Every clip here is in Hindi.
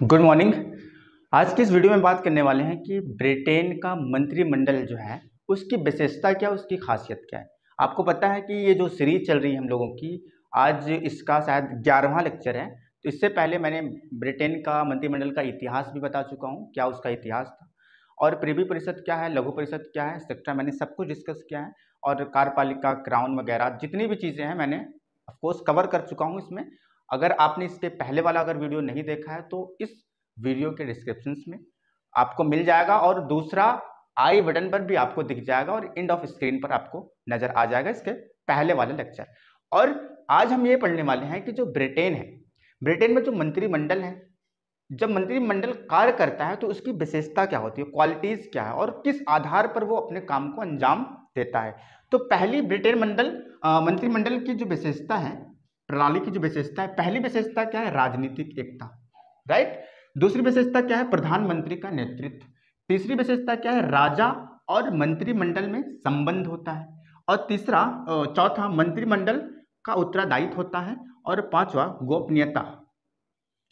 Good morning. आज की इस वीडियो में बात करने वाले हैं कि ब्रिटेन का मंत्रिमंडल जो है उसकी विशेषता क्या, उसकी खासियत क्या है। आपको पता है कि ये जो सीरीज चल रही है हम लोगों की, आज इसका शायद 11वां लेक्चर है। तो इससे पहले मैंने ब्रिटेन का मंत्रिमंडल का इतिहास भी बता चुका हूँ, क्या उसका इतिहास था, और प्रिवी परिषद क्या है, लघु परिषद क्या है, सेक्टर, मैंने सब कुछ डिस्कस किया है। और कार्यपालिका, क्राउन वगैरह जितनी भी चीज़ें हैं मैंने ऑफकोर्स कवर कर चुका हूँ इसमें। अगर आपने इसके पहले वाला अगर वीडियो नहीं देखा है तो इस वीडियो के डिस्क्रिप्शन में आपको मिल जाएगा, और दूसरा आई बटन पर भी आपको दिख जाएगा, और एंड ऑफ स्क्रीन पर आपको नजर आ जाएगा इसके पहले वाले लेक्चर। और आज हम ये पढ़ने वाले हैं कि जो ब्रिटेन है, ब्रिटेन में जो मंत्रिमंडल है, जब मंत्रिमंडल कार्य करता है तो उसकी विशेषता क्या होती है, क्वालिटीज क्या है, और किस आधार पर वो अपने काम को अंजाम देता है। तो पहली ब्रिटेन मंत्रिमंडल की जो विशेषता है, प्रणाली की जो विशेषता है, पहली विशेषता क्या है, राजनीतिक एकता, राइट। दूसरी विशेषता क्या है, प्रधानमंत्री का नेतृत्व। तीसरी विशेषता क्या है, राजा और मंत्रिमंडल में संबंध होता है। और चौथा मंत्रिमंडल का उत्तरदायित्व होता है। और पांचवा गोपनीयता।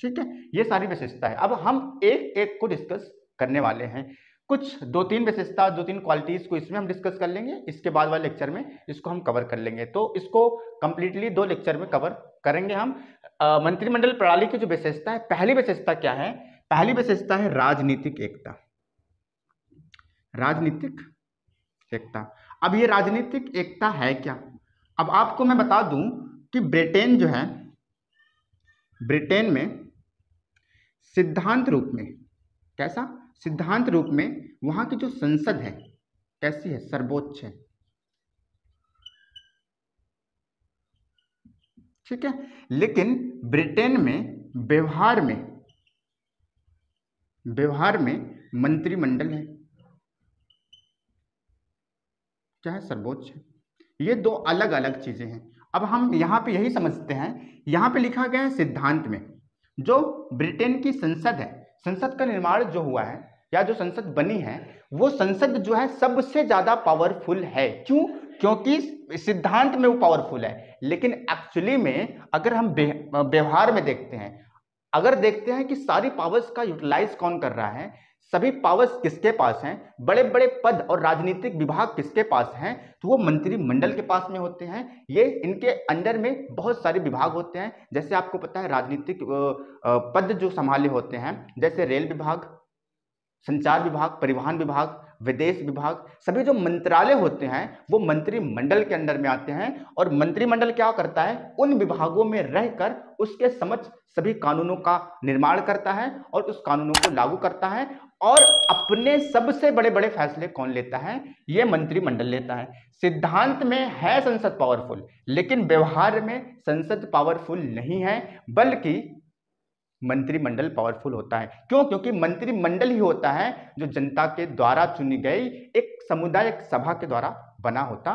ठीक है, ये सारी विशेषता है। अब हम एक एक को डिस्कस करने वाले हैं। कुछ दो तीन विशेषता, दो तीन क्वालिटीज को इसमें हम डिस्कस कर लेंगे, इसके बाद वाले लेक्चर में इसको हम कवर कर लेंगे। तो इसको कंप्लीटली 2 लेक्चर में कवर करेंगे हम। मंत्रिमंडल प्रणाली की जो विशेषता है, पहली विशेषता क्या है, पहली विशेषता है राजनीतिक एकता। राजनीतिक एकता। अब ये राजनीतिक एकता है क्या? अब आपको मैं बता दूं कि ब्रिटेन जो है, ब्रिटेन में सिद्धांत रूप में, कैसा सिद्धांत रूप में वहां की जो संसद है कैसी है, सर्वोच्च है। ठीक है, लेकिन ब्रिटेन में व्यवहार में मंत्रिमंडल है, क्या है, सर्वोच्च है। ये दो अलग अलग चीजें हैं। अब हम यहां पे यही समझते हैं, यहां पे लिखा गया है सिद्धांत में, जो ब्रिटेन की संसद है, संसद का निर्माण जो हुआ है या जो संसद बनी है, वो संसद जो है सबसे ज्यादा पावरफुल है। क्यों? क्योंकि सिद्धांत में वो पावरफुल है, लेकिन एक्चुअली में अगर हम व्यवहार में देखते हैं, अगर देखते हैं कि सारी पावर्स का यूटिलाइज कौन कर रहा है, सभी पावर्स किसके पास हैं, बड़े बड़े पद और राजनीतिक विभाग किसके पास हैं, तो वो मंत्रिमंडल के पास में होते हैं। ये इनके अंडर में बहुत सारे विभाग होते हैं। जैसे आपको पता है राजनीतिक पद जो संभाले होते हैं, जैसे रेल विभाग, संचार विभाग, परिवहन विभाग, विदेश विभाग, सभी जो मंत्रालय होते हैं वो मंत्रिमंडल के अंडर में आते हैं। और मंत्रिमंडल क्या करता है, उन विभागों में रहकर उसके समक्ष सभी कानूनों का निर्माण करता है और उस कानूनों को लागू करता है। और अपने सबसे बड़े बड़े फैसले कौन लेता है, ये मंत्रिमंडल लेता है। सिद्धांत में है संसद पावरफुल, लेकिन व्यवहार में संसद पावरफुल नहीं है, बल्कि मंत्रिमंडल पावरफुल होता है। क्यों? क्योंकि मंत्रिमंडल ही होता है जो जनता के द्वारा चुनी गई एक सामुदायिक सभा के द्वारा बना होता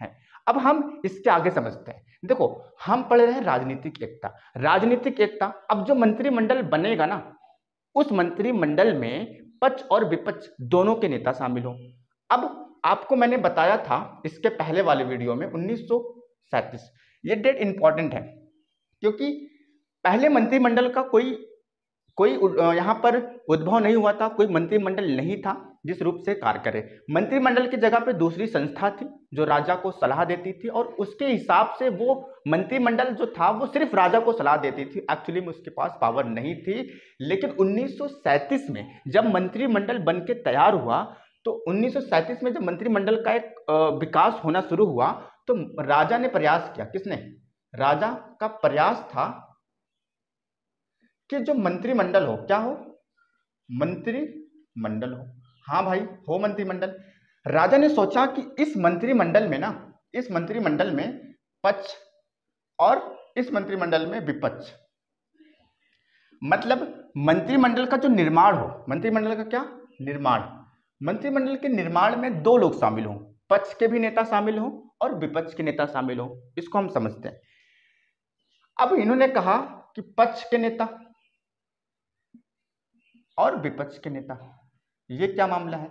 है। अब हम इसके आगे समझते हैं। देखो, हम पढ़ रहे हैं राजनीतिक एकता। राजनीतिक एकता, अब जो मंत्रिमंडल बनेगा ना, उस मंत्रिमंडल में पक्ष और विपक्ष दोनों के नेता शामिल हो। अब आपको मैंने बताया था इसके पहले वाले वीडियो में 1937, ये डेट इंपॉर्टेंट है क्योंकि पहले मंत्रिमंडल का कोई यहां पर उद्भव नहीं हुआ था, कोई मंत्रिमंडल नहीं था जिस रूप से कार्य करे। मंत्रिमंडल की जगह पे दूसरी संस्था थी जो राजा को सलाह देती थी, और उसके हिसाब से वो मंत्रिमंडल जो था वो सिर्फ राजा को सलाह देती थी, एक्चुअली में उसके पास पावर नहीं थी। लेकिन 1937 में जब मंत्रिमंडल बन के तैयार हुआ, तो 1937 में जब मंत्रिमंडल का एक विकास होना शुरू हुआ, तो राजा ने प्रयास किया, किसने, राजा का प्रयास था कि जो मंत्रिमंडल हो, क्या हो, मंत्रिमंडल हो। हाँ भाई, हो मंत्रिमंडल। राजा ने सोचा कि इस मंत्रिमंडल में ना, इस मंत्रिमंडल में पक्ष और इस मंत्रिमंडल में विपक्ष, मतलब मंत्रिमंडल का जो निर्माण हो, मंत्रिमंडल का क्या निर्माण, मंत्रिमंडल के निर्माण में 2 लोग शामिल हों, पक्ष के भी नेता शामिल हों और विपक्ष के नेता शामिल हों। इसको हम समझते हैं। अब इन्होंने कहा कि पक्ष के नेता और विपक्ष के नेता, ये क्या मामला है।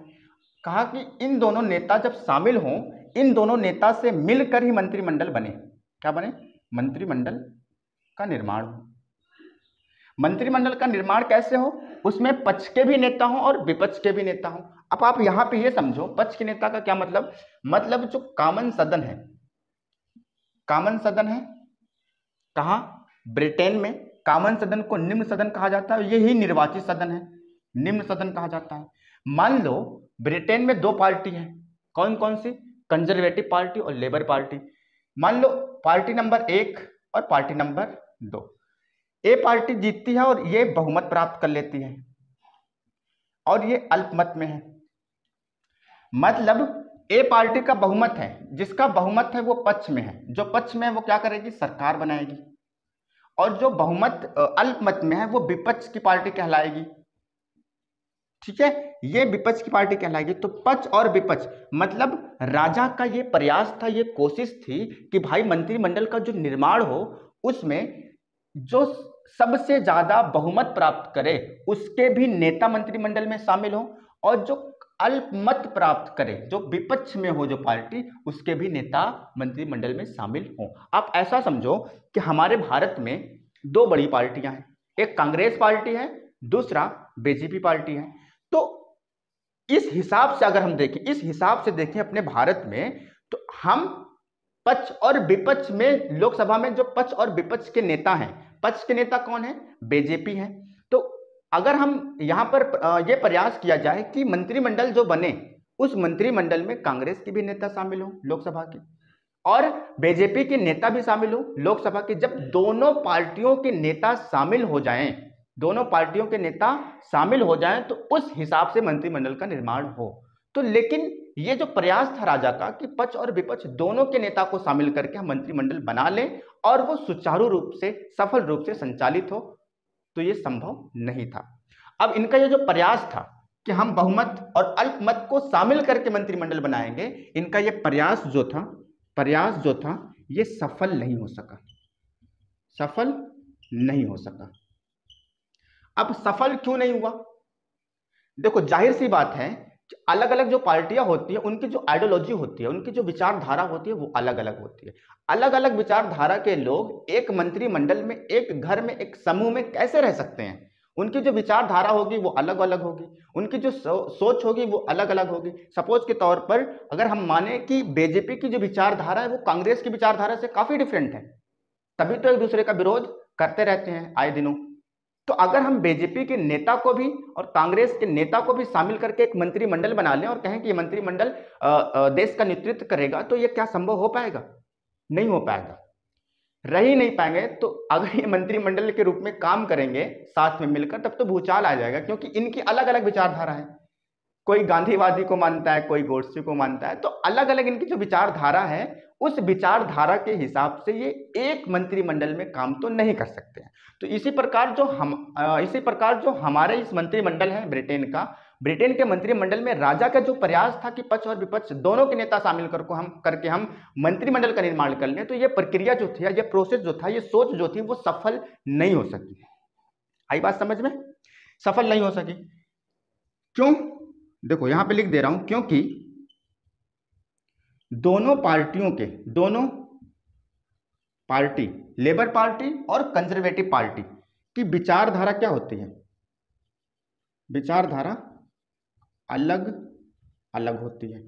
कहा कि इन दोनों नेता जब शामिल हों, इन दोनों नेता से मिलकर ही मंत्रिमंडल बने। क्या बने? मंत्रिमंडल का निर्माण हो। मंत्रिमंडल का निर्माण कैसे हो, उसमें पक्ष के भी नेता हो और विपक्ष के भी नेता हो। अब आप यहां पे ये समझो, पक्ष के नेता का क्या मतलब जो कॉमन सदन है, कॉमन सदन है कहाँ, ब्रिटेन में कॉमन सदन को निम्न सदन कहा जाता है, यही निर्वाचित सदन है, निम्न सदन कहा जाता है। मान लो ब्रिटेन में दो पार्टी है, कौन कौन सी, कंजर्वेटिव पार्टी और लेबर पार्टी। मान लो पार्टी नंबर 1 और पार्टी नंबर 2, ए पार्टी जीतती है और ये बहुमत प्राप्त कर लेती है और ये अल्पमत में है। मतलब ए पार्टी का बहुमत है, जिसका बहुमत है वो पक्ष में है, जो पक्ष में है वो क्या करेगी, सरकार बनाएगी, और जो बहुमत अल्पमत में है वो विपक्ष की पार्टी कहलाएगी। ठीक है, ये विपक्ष की पार्टी कहलाएगी। तो पक्ष और विपक्ष मतलब राजा का ये प्रयास था, ये कोशिश थी कि भाई मंत्रिमंडल का जो निर्माण हो उसमें जो सबसे ज्यादा बहुमत प्राप्त करे उसके भी नेता मंत्रिमंडल में शामिल हो, और जो अल्पमत प्राप्त करे, जो विपक्ष में हो जो पार्टी, उसके भी नेता मंत्रिमंडल में शामिल हो। आप ऐसा समझो कि हमारे भारत में दो बड़ी पार्टियां हैं, एक कांग्रेस पार्टी है, दूसरा बीजेपी पार्टी है। तो इस हिसाब से अगर हम देखें, इस हिसाब से देखें अपने भारत में, तो हम पक्ष और विपक्ष में, लोकसभा में जो पक्ष और विपक्ष के नेता हैं, पक्ष के नेता कौन है, बीजेपी है। तो अगर हम यहां पर यह प्रयास किया जाए कि मंत्रिमंडल जो बने उस मंत्रिमंडल में कांग्रेस के भी नेता शामिल हो लोकसभा के, और बीजेपी के नेता भी शामिल हो लोकसभा के, जब दोनों पार्टियों के नेता शामिल हो जाएं, दोनों पार्टियों के नेता शामिल हो जाएं, तो उस हिसाब से मंत्रिमंडल का निर्माण हो। तो लेकिन ये जो प्रयास था राजा का कि पक्ष और विपक्ष दोनों के नेता को शामिल करके हम मंत्रिमंडल बना लें और वो सुचारू रूप से, सफल रूप से संचालित हो, तो ये संभव नहीं था। अब इनका ये जो प्रयास था कि हम बहुमत और अल्पमत को शामिल करके मंत्रिमंडल बनाएंगे, इनका ये प्रयास जो था ये सफल नहीं हो सका, सफल नहीं हो सका। अब सफल क्यों नहीं हुआ? देखो जाहिर सी बात है, अलग अलग जो पार्टियां होती है उनकी जो आइडियोलॉजी होती है, उनकी जो विचारधारा होती है वो अलग अलग होती है। अलग अलग विचारधारा के लोग एक मंत्रिमंडल में, एक घर में, एक समूह में कैसे रह सकते हैं? उनकी जो विचारधारा होगी वो अलग अलग होगी, उनकी जो सोच होगी वो अलग अलग होगी। सपोज के तौर पर अगर हम माने कि बीजेपी की जो विचारधारा है वो कांग्रेस की विचारधारा से काफी डिफरेंट है, तभी तो एक दूसरे का विरोध करते रहते हैं आए दिनों। तो अगर हम बीजेपी के नेता को भी और कांग्रेस के नेता को भी शामिल करके एक मंत्रिमंडल बना लें और कहें कि ये मंत्रिमंडल देश का नेतृत्व करेगा, तो ये क्या संभव हो पाएगा? नहीं हो पाएगा, रह ही नहीं पाएंगे। तो अगर ये मंत्रिमंडल के रूप में काम करेंगे साथ में मिलकर, तब तो भूचाल आ जाएगा, क्योंकि इनकी अलग अलग विचारधारा है। कोई गांधीवादी को मानता है, कोई गोडसे को मानता है, तो अलग अलग इनकी जो विचारधारा है उस विचारधारा के हिसाब से ये एक मंत्रिमंडल में काम तो नहीं कर सकते हैं। तो इसी प्रकार जो हमारे इस मंत्रिमंडल है ब्रिटेन के मंत्रिमंडल में राजा का जो प्रयास था कि पक्ष और विपक्ष दोनों के नेता शामिल करके हम मंत्रिमंडल का निर्माण कर लें, तो ये प्रक्रिया जो थी, ये प्रोसेस जो था, ये सोच जो थी, वो सफल नहीं हो सकी। आई बात समझ में? सफल नहीं हो सकी। क्यों? देखो यहां पे लिख दे रहा हूं, क्योंकि दोनों पार्टी, लेबर पार्टी और कंजर्वेटिव पार्टी की विचारधारा क्या होती है? विचारधारा अलग अलग होती है।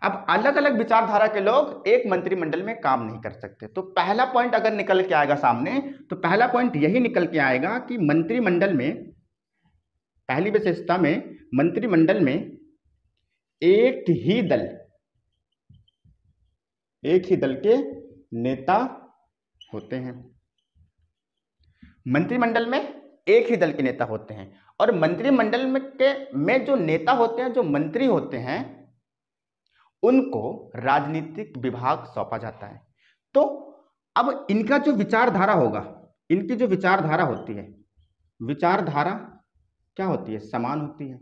अब अलग अलग विचारधारा के लोग एक मंत्रिमंडल में काम नहीं कर सकते। तो पहला पॉइंट अगर निकल के आएगा सामने, तो पहला पॉइंट यही निकल के आएगा कि मंत्रिमंडल में, पहली विशेषता में, मंत्रिमंडल में एक ही दल के नेता होते हैं। मंत्रिमंडल में एक ही दल के नेता होते हैं, और मंत्रिमंडल में जो नेता होते हैं, जो मंत्री होते हैं, उनको राजनीतिक विभाग सौंपा जाता है। तो अब इनका जो विचारधारा होगा, इनकी जो विचारधारा होती है, विचारधारा क्या होती है? समान होती है।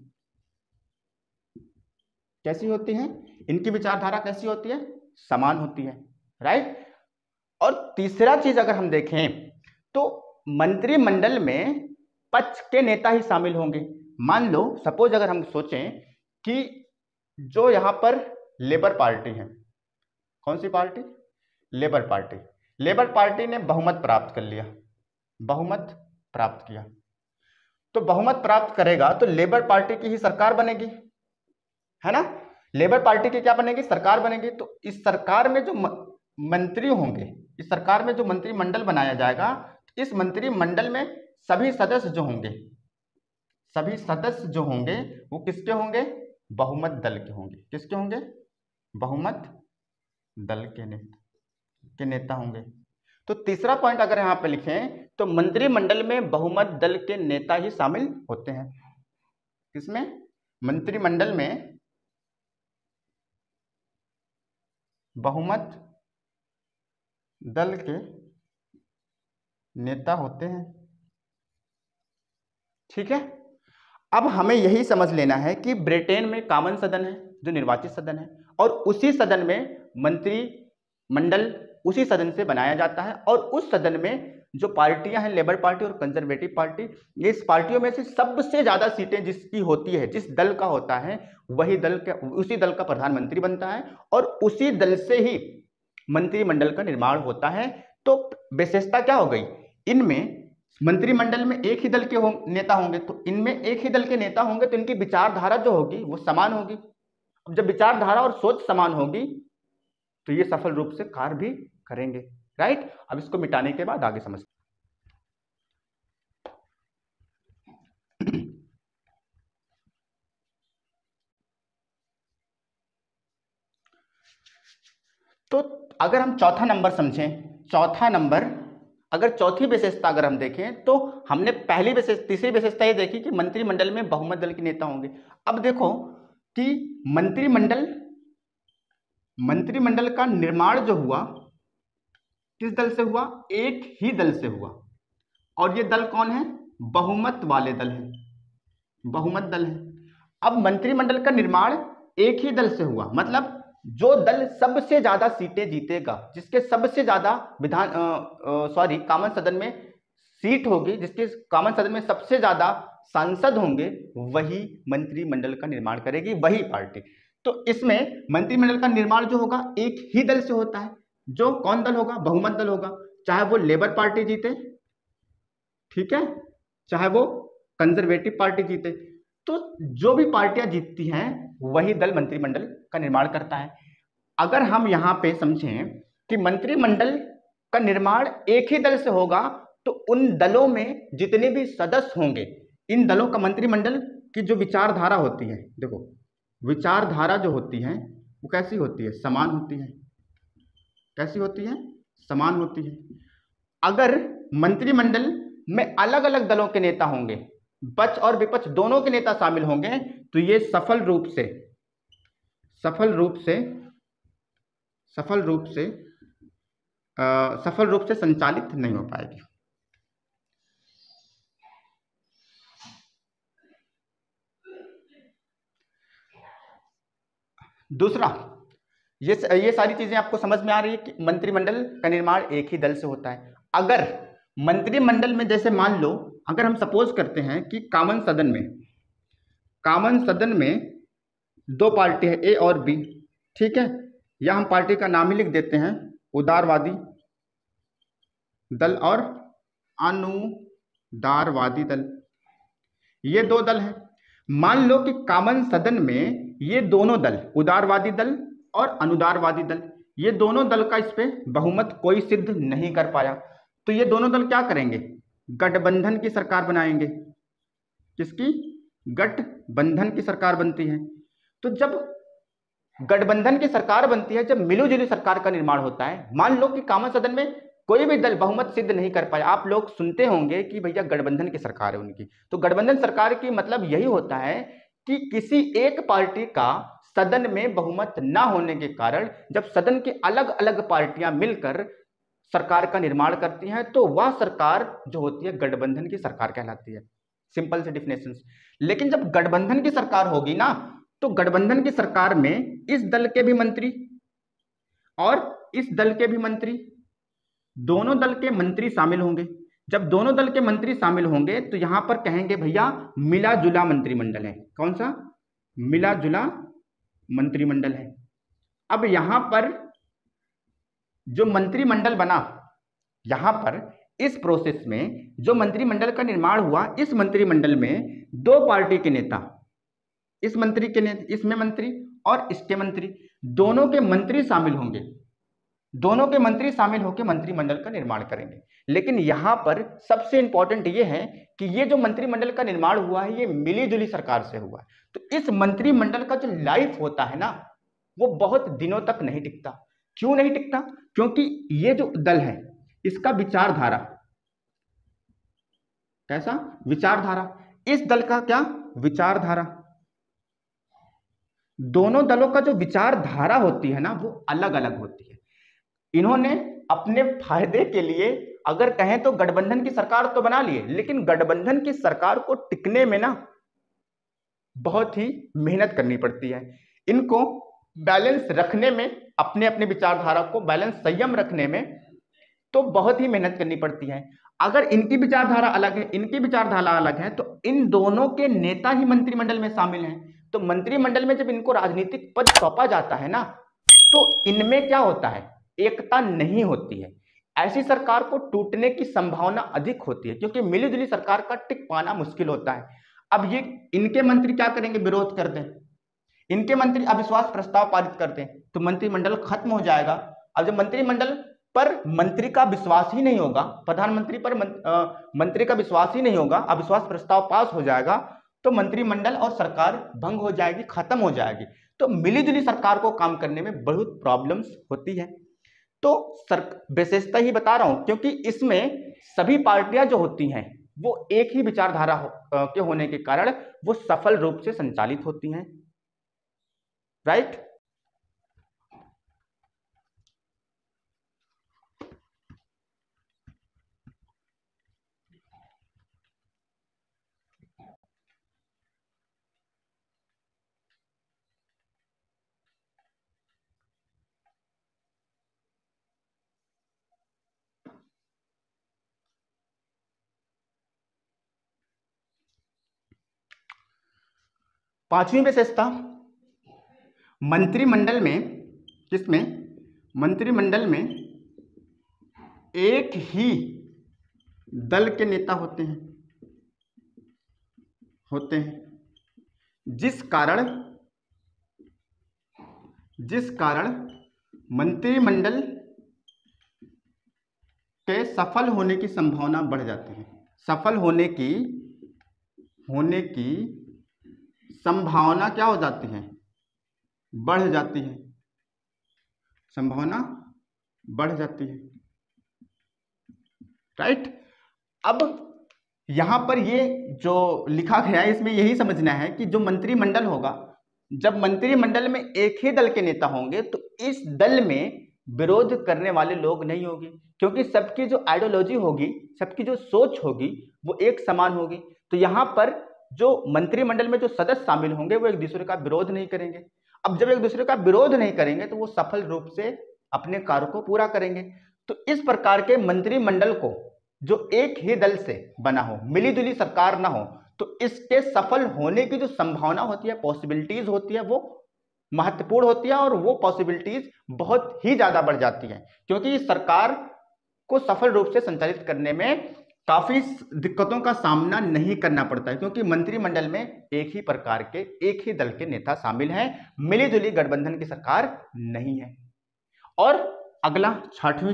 कैसी होती है? इनकी विचारधारा कैसी होती है? समान होती है, राइट। और तीसरा चीज अगर हम देखें तो मंत्रिमंडल में पक्ष के नेता ही शामिल होंगे। मान लो सपोज अगर हम सोचें कि जो यहां पर लेबर पार्टी है, कौन सी पार्टी? लेबर पार्टी ने बहुमत प्राप्त कर लिया। बहुमत प्राप्त किया। तो बहुमत प्राप्त करेगा तो लेबर पार्टी की ही सरकार बनेगी, है ना। लेबर पार्टी की क्या बनेगी, सरकार बनेगी। तो इस सरकार में जो मंत्री होंगे, इस सरकार में जो मंत्रिमंडल बनाया जाएगा, इस मंत्रिमंडल में सभी सदस्य जो होंगे, सभी सदस्य जो होंगे वो किसके होंगे, बहुमत दल के होंगे। किसके होंगे, बहुमत दल के नेता होंगे। तो तीसरा पॉइंट अगर यहां पे लिखें तो मंत्रिमंडल में बहुमत दल के नेता ही शामिल होते हैं। किसमें, मंत्रिमंडल में बहुमत दल के नेता होते हैं। ठीक है। अब हमें यही समझ लेना है कि ब्रिटेन में कॉमन सदन है जो निर्वाचित सदन है, और उसी सदन में मंत्रिमंडल उसी सदन से बनाया जाता है, और उस सदन में जो पार्टियां हैं, लेबर पार्टी और कंजर्वेटिव पार्टी, इस पार्टियों में से सबसे ज्यादा सीटें जिसकी होती है, जिस दल का होता है, वही उसी दल का प्रधानमंत्री बनता है, और उसी दल से ही मंत्रिमंडल का निर्माण होता है। तो विशेषता क्या हो गई, इनमें मंत्रिमंडल में एक ही दल के नेता होंगे, तो इनमें एक ही दल के नेता होंगे तो इनकी विचारधारा जो होगी वो समान होगी। अब जब विचारधारा और सोच समान होगी तो ये सफल रूप से कार्य भी करेंगे, राइट। अब इसको मिटाने के बाद आगे समझते। तो अगर हम चौथा नंबर समझें, चौथा नंबर, अगर चौथी विशेषता अगर हम देखें तो हमने तीसरी विशेषता ये देखी कि मंत्रिमंडल में बहुमत दल के नेता होंगे। अब देखो कि मंत्रिमंडल का निर्माण जो हुआ किस दल से हुआ, एक ही दल से हुआ, और ये दल कौन है, बहुमत वाले दल है, बहुमत दल है। अब मंत्रिमंडल का निर्माण एक ही दल से हुआ, मतलब जो दल सबसे ज्यादा सीटें जीतेगा, जिसके सबसे ज्यादा कॉमन सदन में सीट होगी, जिसके कॉमन सदन में सबसे ज्यादा सांसद होंगे, वही मंत्रिमंडल का निर्माण करेगी, वही पार्टी। तो इसमें मंत्रिमंडल का निर्माण जो होगा एक ही दल से होता है, जो कौन दल होगा, बहुमत दल होगा, चाहे वो लेबर पार्टी जीते, ठीक है, चाहे वो कंजर्वेटिव पार्टी जीते। तो जो भी पार्टियां जीतती हैं वही दल मंत्रिमंडल का निर्माण करता है। अगर हम यहां पे समझें कि मंत्रिमंडल का निर्माण एक ही दल से होगा, तो उन दलों में जितने भी सदस्य होंगे, इन दलों का मंत्रिमंडल की जो विचारधारा होती है, देखो विचारधारा जो होती है वो कैसी होती है, समान होती है। कैसी होती है, समान होती है। अगर मंत्रिमंडल में अलग अलग दलों के नेता होंगे, पक्ष और विपक्ष दोनों के नेता शामिल होंगे, तो ये सफल रूप से संचालित नहीं हो पाएगी। दूसरा, ये सारी चीजें आपको समझ में आ रही है कि मंत्रिमंडल का निर्माण एक ही दल से होता है। अगर मंत्रिमंडल में, जैसे मान लो अगर हम सपोज करते हैं कि कॉमन सदन में दो पार्टी है, ए और बी, ठीक है, या हम पार्टी का नाम ही लिख देते हैं, उदारवादी दल और अनुदारवादी दल। ये दो दल हैं। मान लो कि कॉमन सदन में ये दोनों दल, उदारवादी दल और अनुदारवादी दल, ये दोनों दल का इस पे बहुमत कोई सिद्ध नहीं कर पाया, तो ये दोनों दल क्या करेंगे, गठबंधन की सरकार बनाएंगे। किसकी, गठबंधन की सरकार बनती है। तो जब गठबंधन की सरकार बनती है, जब मिलीजुली सरकार का निर्माण होता है, मान लो कि कॉमन सदन में कोई भी दल बहुमत सिद्ध नहीं कर पाया, आप लोग सुनते होंगे कि भैया गठबंधन की सरकार है उनकी, तो गठबंधन सरकार की मतलब यही होता है कि किसी एक पार्टी का सदन में बहुमत ना होने के कारण जब सदन की अलग अलग पार्टियां मिलकर सरकार का निर्माण करती हैं, तो वह सरकार जो होती है गठबंधन की सरकार कहलाती है। सिंपल से डिफिनेशन। लेकिन जब गठबंधन की सरकार होगी ना, तो गठबंधन की सरकार में इस दल के भी मंत्री और इस दल के भी मंत्री, दोनों दल के मंत्री शामिल होंगे। जब दोनों दल के मंत्री शामिल होंगे तो यहां पर कहेंगे भैया मिला जुला मंत्रिमंडल है। कौन सा, मिला जुला मंत्रिमंडल है। अब यहां पर जो मंत्रिमंडल बना, यहां पर इस प्रोसेस में जो मंत्रिमंडल का निर्माण हुआ, इस मंत्रिमंडल में दो पार्टी के नेता, इस मंत्री के नेता, इसमें मंत्री और इसके मंत्री, दोनों के मंत्री शामिल होंगे, दोनों के मंत्री शामिल होकर मंत्रिमंडल का निर्माण करेंगे। लेकिन यहां पर सबसे इंपॉर्टेंट ये है कि ये जो मंत्रिमंडल का निर्माण हुआ है ये मिलीजुली सरकार से हुआ है। तो इस मंत्रिमंडल का जो लाइफ होता है ना, वो बहुत दिनों तक नहीं टिकता। क्यों नहीं टिकता? क्योंकि ये जो दल है इसका विचारधारा कैसा, विचारधारा, इस दल का क्या विचारधारा, दोनों दलों का जो विचारधारा होती है ना वो अलग अलग होती है। इन्होंने अपने फायदे के लिए अगर कहें तो गठबंधन की सरकार तो बना लिए, लेकिन गठबंधन की सरकार को टिकने में ना बहुत ही मेहनत करनी पड़ती है। इनको बैलेंस रखने में, अपने अपने विचारधारा को बैलेंस संयम रखने में तो बहुत ही मेहनत करनी पड़ती है। अगर इनकी विचारधारा अलग है, इनकी विचारधारा अलग है, तो इन दोनों के नेता ही मंत्रिमंडल में शामिल हैं। तो मंत्रिमंडल में जब इनको राजनीतिक पद सौंपा जाता है ना, तो इनमें क्या होता है, एकता नहीं होती है। ऐसी सरकार को टूटने की संभावना अधिक होती है, क्योंकि मिलीजुली सरकार का टिक पाना मुश्किल होता है। अब ये इनके मंत्री क्या करेंगे, विरोध कर दें, इनके मंत्री अविश्वास प्रस्ताव पारित कर दें, तो मंत्रिमंडल खत्म हो जाएगा। अब जब मंत्रिमंडल पर मंत्री का विश्वास ही नहीं होगा, प्रधानमंत्री पर मंत्री का विश्वास ही नहीं होगा, अविश्वास प्रस्ताव पास हो जाएगा, तो मंत्रिमंडल और सरकार भंग हो जाएगी, खत्म हो जाएगी। तो मिलीजुली सरकार को काम करने में बहुत प्रॉब्लम्स होती है। तो विशेषता ही बता रहा हूं, क्योंकि इसमें सभी पार्टियां जो होती हैं वो एक ही विचारधारा के होने के कारण वो सफल रूप से संचालित होती हैं, राइट। पांचवी विशेषता, मंत्रिमंडल में, किसमें, मंत्रिमंडल में एक ही दल के नेता होते हैं, जिस कारण मंत्रिमंडल के सफल होने की संभावना बढ़ जाती है, सफल होने की संभावना क्या हो जाती है, बढ़ जाती है, संभावना बढ़ जाती है, राइट। अब यहां पर ये जो लिखा गया है इसमें यही समझना है कि जो मंत्रिमंडल होगा, जब मंत्रिमंडल में एक ही दल के नेता होंगे तो इस दल में विरोध करने वाले लोग नहीं होंगे, क्योंकि सबकी जो आइडियोलॉजी होगी, सबकी जो सोच होगी वो एक समान होगी। तो यहाँ पर जो मंत्रिमंडल में जो सदस्य शामिल होंगे वो एक दूसरे का विरोध नहीं करेंगे। अब जब एक दूसरे का विरोध नहीं करेंगे तो वो सफल रूप से अपने कार्य को पूरा करेंगे। तो इस प्रकार के मंत्रिमंडल को जो एक ही दल से बना हो, मिलीजुली सरकार ना हो, तो इसके सफल होने की जो संभावना होती है, पॉसिबिलिटीज होती है, वो महत्वपूर्ण होती है, और वो पॉसिबिलिटीज बहुत ही ज्यादा बढ़ जाती है, क्योंकि इस सरकार को सफल रूप से संचालित करने में काफी दिक्कतों का सामना नहीं करना पड़ता है, क्योंकि मंत्रिमंडल में एक ही प्रकार के, एक ही दल के नेता शामिल हैं, मिलीजुली गठबंधन की सरकार नहीं है। और अगला छठवीं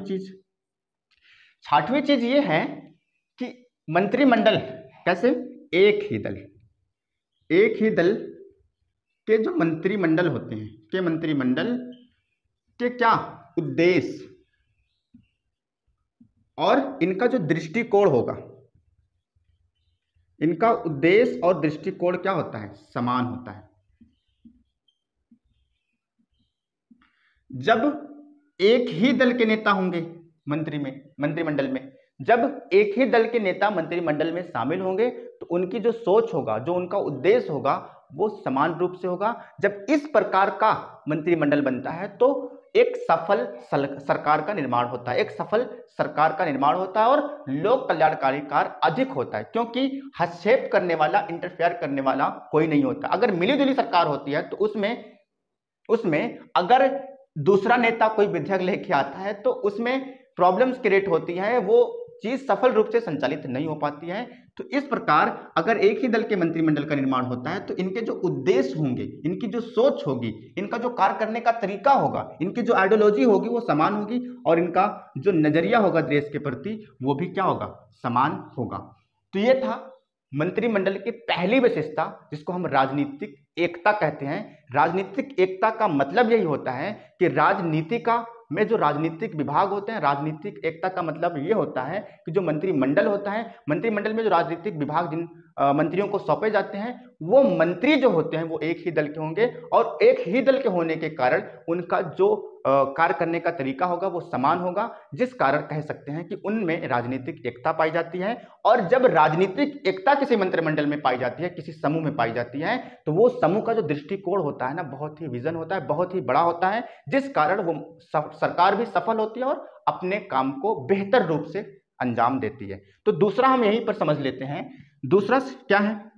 चीज ये है कि मंत्रिमंडल कैसे, एक ही दल के जो मंत्रिमंडल होते हैं, के मंत्रिमंडल के क्या उद्देश्य और इनका जो दृष्टिकोण होगा, इनका उद्देश्य और दृष्टिकोण क्या होता है, समान होता है। जब एक ही दल के नेता होंगे मंत्रिमंडल में, जब एक ही दल के नेता मंत्रिमंडल में शामिल होंगे तो उनकी जो सोच होगा, जो उनका उद्देश्य होगा, वो समान रूप से होगा। जब इस प्रकार का मंत्रिमंडल बनता है तो एक सफल सरकार का निर्माण होता है, एक सफल सरकार का निर्माण होता है और लोक कल्याणकारी कार्य अधिक होता है, क्योंकि हस्तक्षेप करने वाला, इंटरफेयर करने वाला कोई नहीं होता। अगर मिलीजुली सरकार होती है तो उसमें अगर दूसरा नेता कोई विधेयक लेके आता है तो उसमें प्रॉब्लम्स क्रिएट होती है, वो चीज सफल रूप से संचालित नहीं हो पाती है। तो इस प्रकार अगर एक ही दल के मंत्रिमंडल का निर्माण होता है तो इनके जो उद्देश्य होंगे, इनकी जो सोच होगी, इनका जो कार्य करने का तरीका होगा, इनकी जो आइडियोलॉजी होगी वो समान होगी और इनका जो नजरिया होगा देश के प्रति वो भी क्या होगा, समान होगा। तो ये था मंत्रिमंडल की पहली विशेषता जिसको हम राजनीतिक एकता कहते हैं। राजनीतिक एकता का मतलब यही होता है कि राजनीति का में जो राजनीतिक विभाग होते हैं, राजनीतिक एकता का मतलब ये होता है कि जो मंत्रिमंडल होता है, मंत्रिमंडल में जो राजनीतिक विभाग जिन मंत्रियों को सौंपे जाते हैं वो मंत्री जो होते हैं वो एक ही दल के होंगे और एक ही दल के होने के कारण उनका जो कार्य करने का तरीका होगा वो समान होगा, जिस कारण कह सकते हैं कि उनमें राजनीतिक एकता पाई जाती है। और जब राजनीतिक एकता किसी मंत्रिमंडल में पाई जाती है, किसी समूह में पाई जाती है, तो वो समूह का जो दृष्टिकोण होता है ना, बहुत ही विजन होता है, बहुत ही बड़ा होता है, जिस कारण वो सरकार भी सफल होती है और अपने काम को बेहतर रूप से अंजाम देती है। तो दूसरा हम यहीं पर समझ लेते हैं। दूसरा क्या है?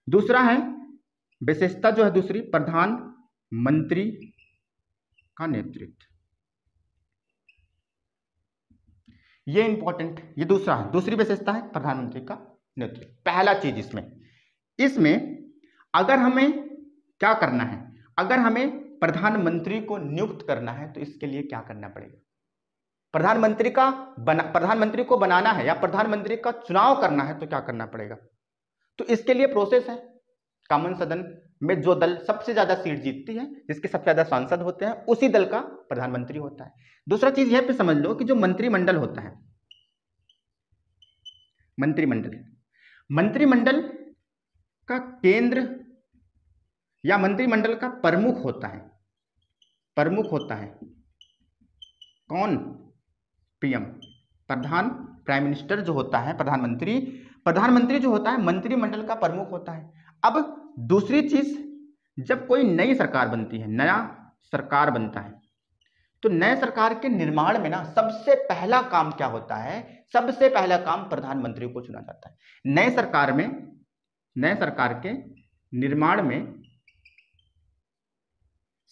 दूसरा है विशेषता जो है दूसरी, प्रधानमंत्री का नेतृत्व। ये इंपॉर्टेंट, ये दूसरा है, दूसरी विशेषता है प्रधानमंत्री का नेतृत्व। पहला चीज इसमें अगर हमें क्या करना है, अगर हमें प्रधानमंत्री को नियुक्त करना है तो इसके लिए क्या करना पड़ेगा? प्रधानमंत्री को बनाना है या प्रधानमंत्री का चुनाव करना है तो क्या करना पड़ेगा? तो इसके लिए प्रोसेस है। कॉमन सदन में जो दल सबसे ज्यादा सीट जीतती है, जिसके सबसे ज्यादा सांसद होते हैं, उसी दल का प्रधानमंत्री होता है। दूसरा चीज यह पे समझ लो कि जो मंत्रिमंडल होता है, मंत्रिमंडल का केंद्र या मंत्रिमंडल का प्रमुख होता है कौन? पीएम, प्राइम मिनिस्टर जो होता है, प्रधानमंत्री जो होता है मंत्रिमंडल का प्रमुख होता है। अब दूसरी चीज, जब कोई नई सरकार बनती है, नया सरकार बनता है, तो नए सरकार के निर्माण में ना सबसे पहला काम क्या होता है? सबसे पहला काम प्रधानमंत्री को चुना जाता है। नए सरकार के निर्माण में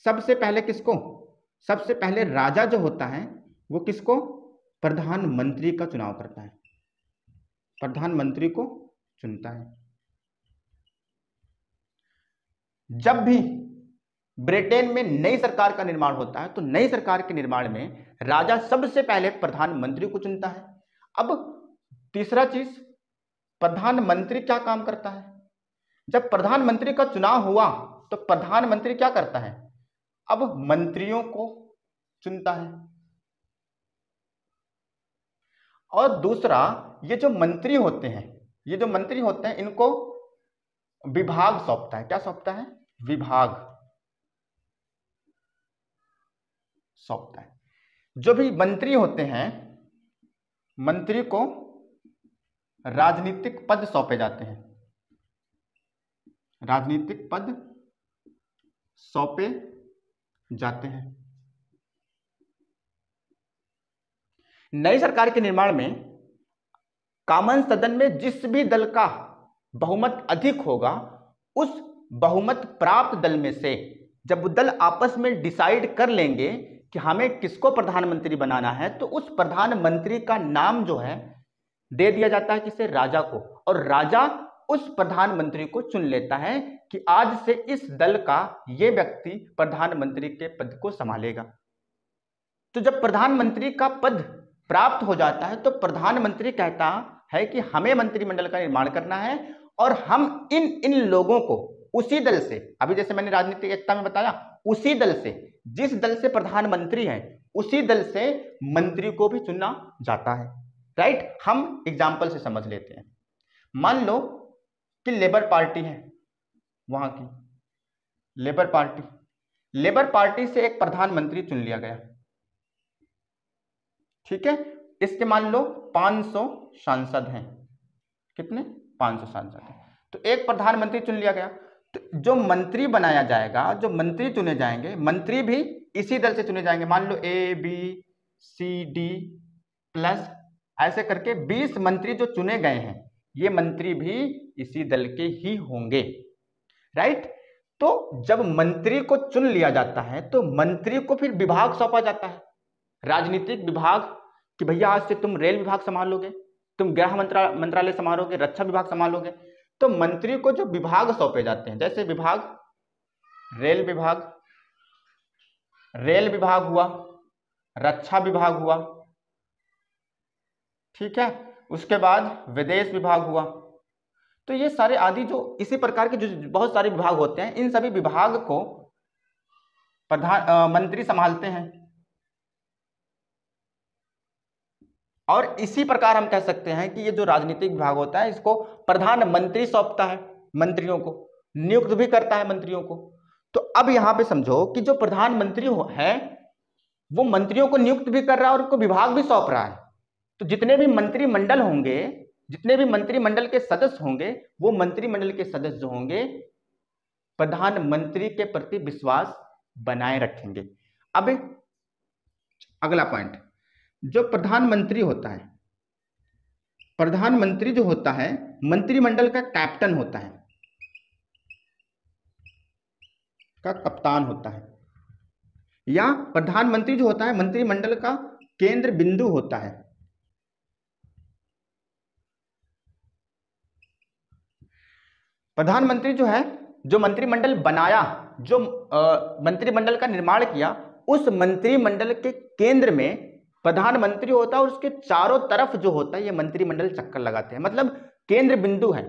सबसे पहले किसको? सबसे पहले राजा जो होता है वो किसको? प्रधानमंत्री का चुनाव करता है, प्रधानमंत्री को चुनता है। जब भी ब्रिटेन में नई सरकार का निर्माण होता है तो नई सरकार के निर्माण में राजा सबसे पहले प्रधानमंत्री को चुनता है। अब तीसरा चीज, प्रधानमंत्री क्या काम करता है? जब प्रधानमंत्री का चुनाव हुआ तो प्रधानमंत्री क्या करता है? अब मंत्रियों को चुनता है। और दूसरा, ये जो मंत्री होते हैं इनको विभाग सौंपता है। क्या सौंपता है? विभाग सौंपता है। जो भी मंत्री होते हैं, मंत्री को राजनीतिक पद सौंपे जाते हैं, राजनीतिक पद सौंपे जाते हैं। नई सरकार के निर्माण में कॉमन सदन में जिस भी दल का बहुमत अधिक होगा, उस बहुमत प्राप्त दल में से जब वो दल आपस में डिसाइड कर लेंगे कि हमें किसको प्रधानमंत्री बनाना है, तो उस प्रधानमंत्री का नाम जो है दे दिया जाता है किसे? राजा को। और राजा उस प्रधानमंत्री को चुन लेता है कि आज से इस दल का ये व्यक्ति प्रधानमंत्री के पद को संभालेगा। तो जब प्रधानमंत्री का पद प्राप्त हो जाता है तो प्रधानमंत्री कहता है कि हमें मंत्रिमंडल का निर्माण करना है और हम इन लोगों को उसी दल से, अभी जैसे मैंने राजनीतिक एकता में बताया, उसी दल से, जिस दल से प्रधानमंत्री है उसी दल से मंत्री को भी चुना जाता है। राइट? हम एग्जाम्पल से समझ लेते हैं। मान लो कि लेबर पार्टी है, वहां की लेबर पार्टी से एक प्रधानमंत्री चुन लिया गया। ठीक है? इसके मान लो 500 सांसद हैं। कितने? 500 सांसद हैं। तो एक प्रधानमंत्री चुन लिया गया। तो जो मंत्री बनाया जाएगा, जो मंत्री चुने जाएंगे, मंत्री भी इसी दल से चुने जाएंगे। मान लो ABCD प्लस ऐसे करके 20 मंत्री जो चुने गए हैं, ये मंत्री भी इसी दल के ही होंगे। राइट? तो जब मंत्री को चुन लिया जाता है तो मंत्री को फिर विभाग सौंपा जाता है, राजनीतिक विभाग, कि भैया आज से तुम रेल विभाग संभालोगे, तुम गृह मंत्रालय संभालोगे, रक्षा विभाग संभालोगे। तो मंत्री को जो विभाग सौंपे जाते हैं, जैसे विभाग रेल विभाग हुआ, रक्षा विभाग हुआ, ठीक है, उसके बाद विदेश विभाग हुआ। तो ये सारे आदि जो इसी प्रकार के जो बहुत सारे विभाग होते हैं, इन सभी विभाग को मंत्री संभालते हैं। और इसी प्रकार हम कह सकते हैं कि ये जो राजनीतिक विभाग होता है, इसको प्रधानमंत्री सौंपता है, मंत्रियों को नियुक्त भी करता है मंत्रियों को। तो अब यहां पे समझो कि जो प्रधानमंत्री है वो मंत्रियों को नियुक्त भी कर रहा है और उनको विभाग भी सौंप रहा है। तो जितने भी मंत्रिमंडल होंगे, जितने भी मंत्रिमंडल के सदस्य होंगे, वो मंत्रिमंडल के सदस्य जो होंगे प्रधानमंत्री के प्रति विश्वास बनाए रखेंगे। अब अगला पॉइंट, जो प्रधानमंत्री होता है, प्रधानमंत्री जो होता है मंत्रिमंडल का कैप्टन होता है, का कप्तान होता है, या प्रधानमंत्री जो होता है मंत्रिमंडल का केंद्र बिंदु होता है। प्रधानमंत्री जो है, जो मंत्रिमंडल बनाया, जो मंत्रिमंडल का निर्माण किया, उस मंत्रिमंडल के केंद्र में प्रधानमंत्री होता है और उसके चारों तरफ जो होता है ये मंत्रिमंडल चक्कर लगाते हैं, मतलब केंद्र बिंदु है।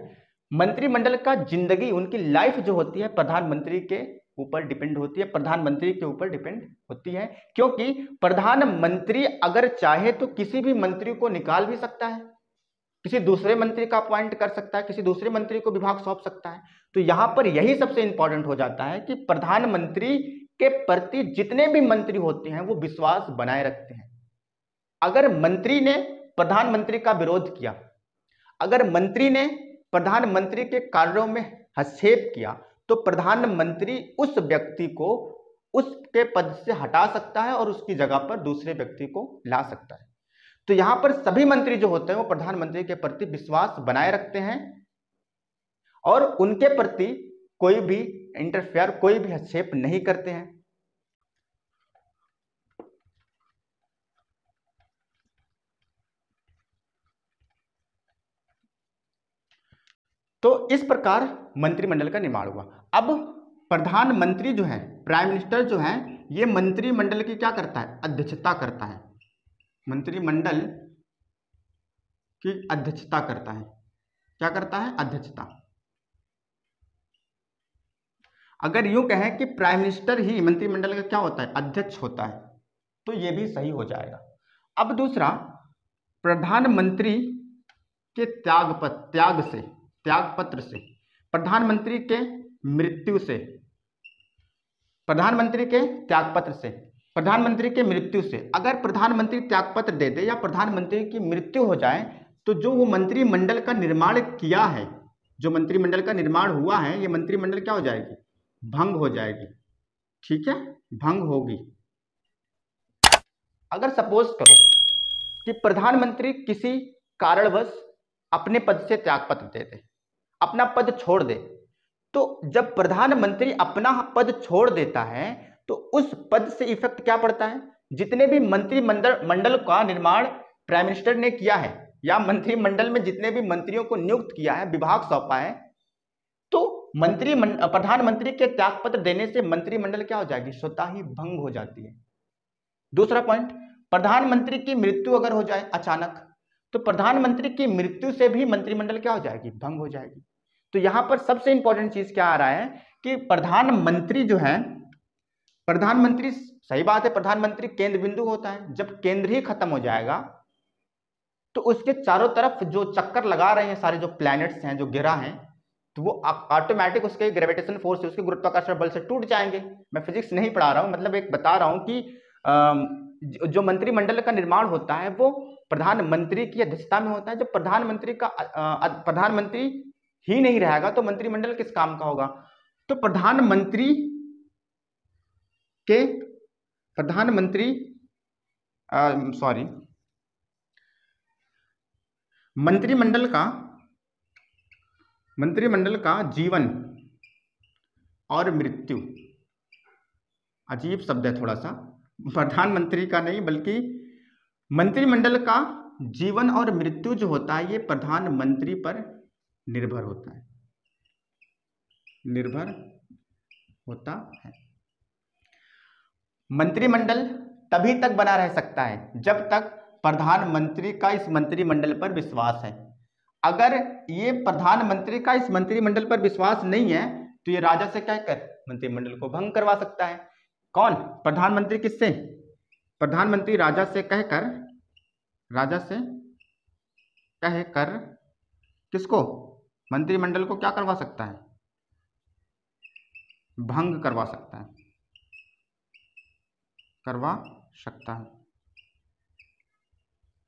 मंत्रिमंडल का जिंदगी, उनकी लाइफ जो होती है प्रधानमंत्री के ऊपर डिपेंड होती है, प्रधानमंत्री के ऊपर डिपेंड होती है, क्योंकि प्रधानमंत्री अगर चाहे तो किसी भी मंत्री को निकाल भी सकता है, किसी दूसरे मंत्री का अपॉइंट कर सकता है, किसी दूसरे मंत्री को विभाग सौंप सकता है। तो यहां पर यही सबसे इंपॉर्टेंट हो जाता है कि प्रधानमंत्री के प्रति जितने भी मंत्री होते हैं वो विश्वास बनाए रखते हैं। अगर मंत्री ने प्रधानमंत्री का विरोध किया, अगर मंत्री ने प्रधानमंत्री के कार्यों में हस्तक्षेप किया, तो प्रधानमंत्री उस व्यक्ति को उसके पद से हटा सकता है और उसकी जगह पर दूसरे व्यक्ति को ला सकता है। तो यहां पर सभी मंत्री जो होते हैं वो प्रधानमंत्री के प्रति विश्वास बनाए रखते हैं और उनके प्रति कोई भी इंटरफेयर, कोई भी हस्तक्षेप नहीं करते हैं। तो इस प्रकार मंत्रिमंडल का निर्माण हुआ। अब प्रधानमंत्री जो है, प्राइम मिनिस्टर जो है, ये मंत्रिमंडल की क्या करता है, अध्यक्षता करता है, मंत्रिमंडल की अध्यक्षता करता है। क्या करता है, अध्यक्षता। अगर यूं कहें कि प्राइम मिनिस्टर ही मंत्रिमंडल का क्या होता है, अध्यक्ष होता है, तो यह भी सही हो जाएगा। अब दूसरा, प्रधानमंत्री के त्यागपत्र से, प्रधानमंत्री के मृत्यु से, प्रधानमंत्री के त्यागपत्र से, प्रधानमंत्री के मृत्यु से, अगर प्रधानमंत्री त्यागपत्र दे दे या प्रधानमंत्री की मृत्यु हो जाए, तो जो वो मंत्रिमंडल का निर्माण किया है, जो मंत्रिमंडल का निर्माण हुआ है, ये मंत्रिमंडल क्या हो जाएगी, भंग हो जाएगी। ठीक है, भंग होगी। अगर सपोज करो कि प्रधानमंत्री किसी कारणवश अपने पद से त्यागपत्र दे दे, अपना पद छोड़ दे, तो जब प्रधानमंत्री अपना पद छोड़ देता है तो उस पद से इफेक्ट क्या पड़ता है, जितने भी मंत्रिमंडल का निर्माण प्राइम मिनिस्टर ने किया है या मंत्रिमंडल में जितने भी मंत्रियों को नियुक्त किया है, विभाग सौंपा है, तो प्रधानमंत्री के त्यागपत्र देने से मंत्रिमंडल क्या हो जाएगी, स्वतः ही भंग हो जाती है। दूसरा पॉइंट, प्रधानमंत्री की मृत्यु अगर हो जाए अचानक, तो प्रधानमंत्री की मृत्यु से भी मंत्रिमंडल क्या हो जाएगी, भंग हो जाएगी। तो यहां पर सबसे इंपॉर्टेंट चीज क्या आ रहा है कि प्रधानमंत्री जो है, प्रधानमंत्री, सही बात है, प्रधानमंत्री केंद्र बिंदु होता है। जब केंद्र ही खत्म हो जाएगा तो उसके चारों तरफ जो चक्कर लगा रहे हैं सारे जो प्लैनेट्स हैं, जो ग्रह हैं, तो वो ऑटोमेटिक उसके ग्रेविटेशन फोर्स से, उसके गुरुत्वाकर्षण बल से टूट जाएंगे। मैं फिजिक्स नहीं पढ़ा रहा हूं, मतलब एक बता रहा हूं कि जो मंत्रिमंडल का निर्माण होता है वो प्रधानमंत्री की अध्यक्षता में होता है। जब प्रधानमंत्री ही नहीं रहेगा तो मंत्रिमंडल किस काम का होगा। तो मंत्रिमंडल का जीवन और मृत्यु, अजीब शब्द है थोड़ा सा, प्रधानमंत्री का नहीं बल्कि मंत्रिमंडल का जीवन और मृत्यु जो होता है ये प्रधानमंत्री पर निर्भर होता है, निर्भर होता है। मंत्रिमंडल तभी तक बना रह सकता है जब तक प्रधानमंत्री का इस मंत्रिमंडल पर विश्वास है। अगर ये प्रधानमंत्री का इस मंत्रिमंडल पर विश्वास नहीं है तो ये राजा से कहकर मंत्रिमंडल को भंग करवा सकता है। कौन? प्रधानमंत्री। किससे? प्रधानमंत्री राजा से कहकर किसको? मंत्रिमंडल को क्या करवा सकता है? भंग करवा सकता है,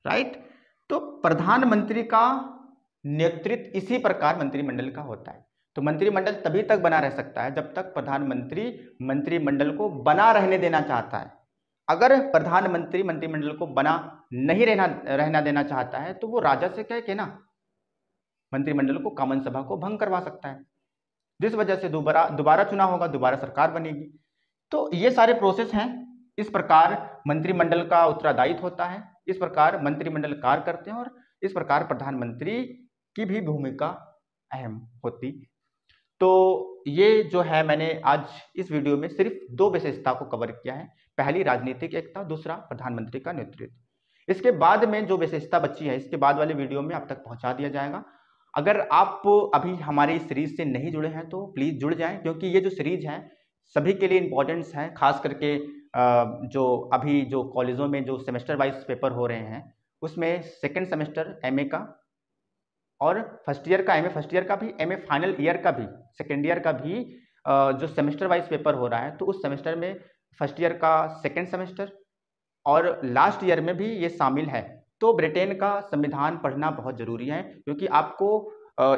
राइट। तो प्रधानमंत्री का नेतृत्व इसी प्रकार मंत्रिमंडल का होता है। तो मंत्रिमंडल तभी तक बना रह सकता है जब तक प्रधानमंत्री मंत्रिमंडल को बना रहने देना चाहता है। अगर प्रधानमंत्री मंत्रिमंडल को बना नहीं रहना देना चाहता है तो वो राजा से कह के ना मंत्रिमंडल को, कामन सभा को भंग करवा सकता है, जिस वजह से दोबारा चुनाव होगा, दोबारा सरकार बनेगी। तो ये सारे प्रोसेस हैं। इस प्रकार मंत्रिमंडल का उत्तरदायित्व होता है, इस प्रकार मंत्रिमंडल कार्य करते हैं और इस प्रकार प्रधानमंत्री की भी भूमिका अहम होती। तो ये जो है मैंने आज इस वीडियो में सिर्फ 2 विशेषता को कवर किया है। पहली राजनीतिक एकता, दूसरा प्रधानमंत्री का नेतृत्व। इसके बाद में जो विशेषता बची है इसके बाद वाले वीडियो में आप तक पहुंचा दिया जाएगा। अगर आप अभी हमारी सीरीज से नहीं जुड़े हैं तो प्लीज जुड़ जाएं, क्योंकि ये जो सीरीज है सभी के लिए इंपॉर्टेंस है। खास करके जो अभी जो कॉलेजों में जो सेमेस्टर वाइज पेपर हो रहे हैं उसमें सेकेंड सेमेस्टर एमए का और फर्स्ट ईयर का एमए फर्स्ट ईयर का भी, एमए फाइनल ईयर का भी, सेकेंड ईयर का भी जो सेमेस्टर वाइज पेपर हो रहा है, तो उस सेमेस्टर में फर्स्ट ईयर का सेकेंड सेमेस्टर और लास्ट ईयर में भी ये शामिल है। तो ब्रिटेन का संविधान पढ़ना बहुत जरूरी है, क्योंकि आपको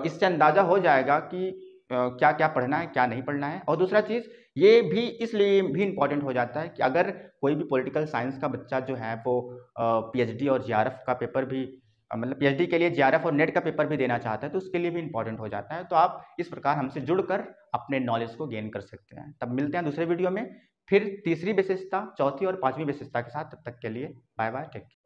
इससे अंदाजा हो जाएगा कि क्या क्या पढ़ना है, क्या नहीं पढ़ना है। और दूसरा चीज़ ये भी इसलिए भी इम्पॉर्टेंट हो जाता है कि अगर कोई भी पॉलिटिकल साइंस का बच्चा जो है वो पीएचडी और जीआरएफ का पेपर भी, मतलब पीएचडी के लिए जीआरएफ और नेट का पेपर भी देना चाहता है तो उसके लिए भी इम्पॉर्टेंट हो जाता है। तो आप इस प्रकार हमसे जुड़कर अपने नॉलेज को गेन कर सकते हैं। तब मिलते हैं दूसरे वीडियो में, फिर तीसरी विशेषता, चौथी और 5वीं विशेषता के साथ। तब तक के लिए बाय बाय, टेक केयर।